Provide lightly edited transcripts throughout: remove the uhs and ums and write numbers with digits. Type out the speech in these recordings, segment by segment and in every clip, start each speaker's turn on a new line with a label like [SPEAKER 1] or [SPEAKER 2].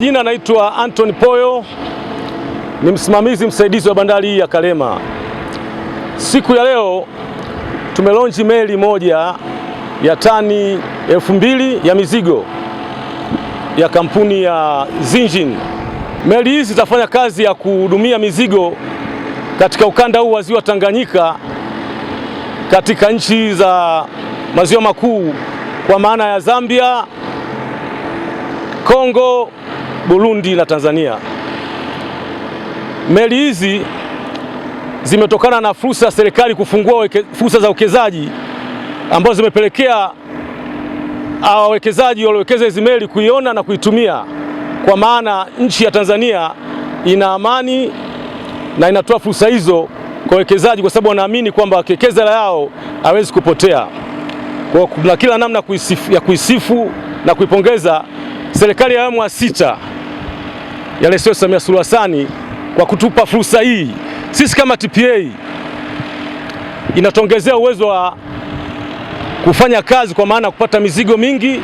[SPEAKER 1] Jina naitwa Anthony Poyo, ni msimamizi msaidizi wa bandari hii ya Kalema. Siku ya leo tumelaunch meli moja ya tani 2000 ya mizigo ya kampuni ya Zinjin. Meli hizi zitafanya kazi ya kuhudumia mizigo katika ukanda huu wa Ziwa Tanganyika katika nchi za maziwa makuu kwa maana ya Zambia, Kongo, Burundi na Tanzania. Meli hizi zimetokana na fursa ya serikali kufungua fursa za uwekezaji ambazo zimepelekea wawekezaji waliowekeza hizi meli kuiona na kuitumia, kwa maana nchi ya Tanzania ina amani na inatoa fursa hizo kwa wawekezaji, kwa sababu wanaamini kwamba wakiwekeza hela yao hawezi kupotea. Kwa kuna kila namna ya kuisifu na kuipongeza serikali ya awamu ya 6 ya Rais Samia Suluhu Hassan kwa kutupa fursa hii. Sisi kama TPA inatuongezea uwezo wa kufanya kazi, kwa maana kupata mizigo mingi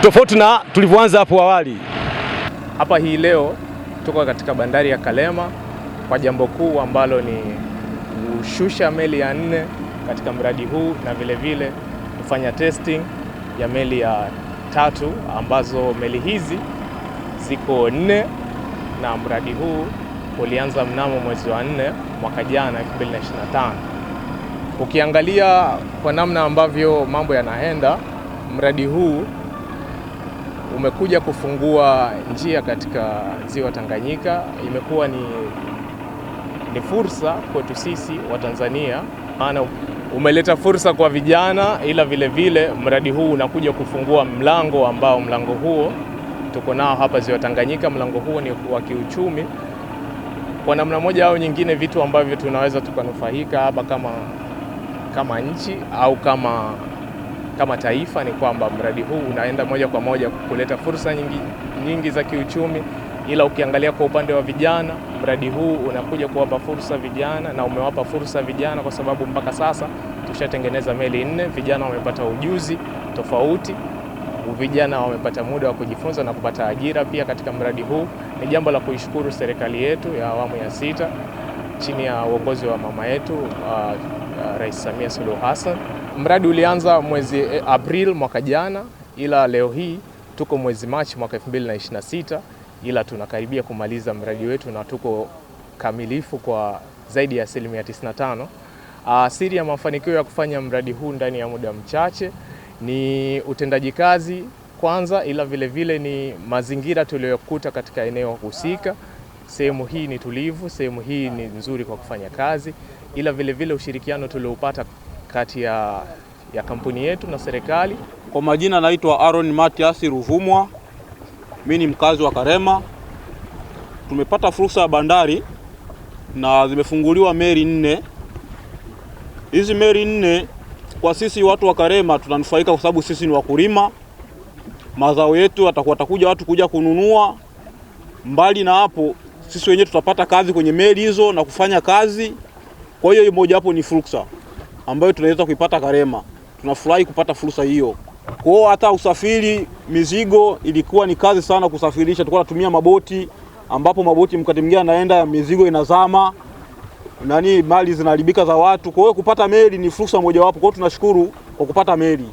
[SPEAKER 1] tofauti na tulivyoanza hapo awali.
[SPEAKER 2] Hapa hii leo tuko katika bandari ya Kalema kwa jambo kuu ambalo ni kushusha meli ya 4 katika mradi huu na vile vile kufanya testing ya meli ya 3 ambazo meli hizi ziko 4 na mradi huu ulianza mnamo mwezi wa 4 mwaka jana 2025. Ukiangalia kwa namna ambavyo mambo yanaenda, mradi huu umekuja kufungua njia katika Ziwa Tanganyika. Imekuwa ni fursa kwetu sisi wa Tanzania, maana umeleta fursa kwa vijana, ila vile vile mradi huu unakuja kufungua mlango ambao mlango huo tuko nao hapa Ziwa Tanganyika. Mlango huo ni wa kiuchumi kwa namna moja au nyingine, vitu ambavyo tunaweza tukanufaika hapa kama nchi au kama taifa, ni kwamba mradi huu unaenda moja kwa moja kuleta fursa nyingi za kiuchumi. Ila ukiangalia kwa upande wa vijana, mradi huu unakuja kuwapa fursa vijana na umewapa fursa vijana, kwa sababu mpaka sasa tushatengeneza meli 4. Vijana wamepata ujuzi tofauti, vijana wamepata muda wa kujifunza na kupata ajira pia katika mradi huu. Ni jambo la kuishukuru serikali yetu ya awamu ya 6 chini ya uongozi wa mama yetu Rais Samia Suluhu Hassan. Mradi ulianza mwezi April mwaka jana, ila leo hii tuko mwezi Machi mwaka 2026, ila tunakaribia kumaliza mradi wetu na tuko kamilifu kwa zaidi ya 95%. Siri ya mafanikio ya kufanya mradi huu ndani ya muda mchache ni utendaji kazi kwanza, ila vile vile ni mazingira tuliyokuta katika eneo husika. Sehemu hii ni tulivu, sehemu hii ni nzuri kwa kufanya kazi, ila vile vile ushirikiano tuliopata kati ya kampuni yetu na serikali.
[SPEAKER 3] Kwa majina naitwa Aaron Matias Ruvumwa, mimi ni mkazi wa Kalema. Tumepata fursa ya bandari na zimefunguliwa meli 4. Hizi meli 4 kwa sisi watu wa Kalema tunanufaika kwa sababu sisi ni wakulima. Mazao yetu atakuja watu kuja kununua. Mbali na hapo, sisi wenyewe tutapata kazi kwenye meli hizo na kufanya kazi. Kwa hiyo moja hapo ni fursa ambayo tunaweza kuipata Kalema. Tunafurahi kupata fursa hiyo. Kwa hiyo hata usafiri mizigo ilikuwa ni kazi sana kusafirisha. Tulikuwa tunatumia maboti, ambapo maboti mkati mwingine anaenda mizigo inazama, mali zinaharibika za watu. Kwa hiyo kupata meli ni fursa moja wapo. Kwa hiyo tunashukuru kwa kupata meli.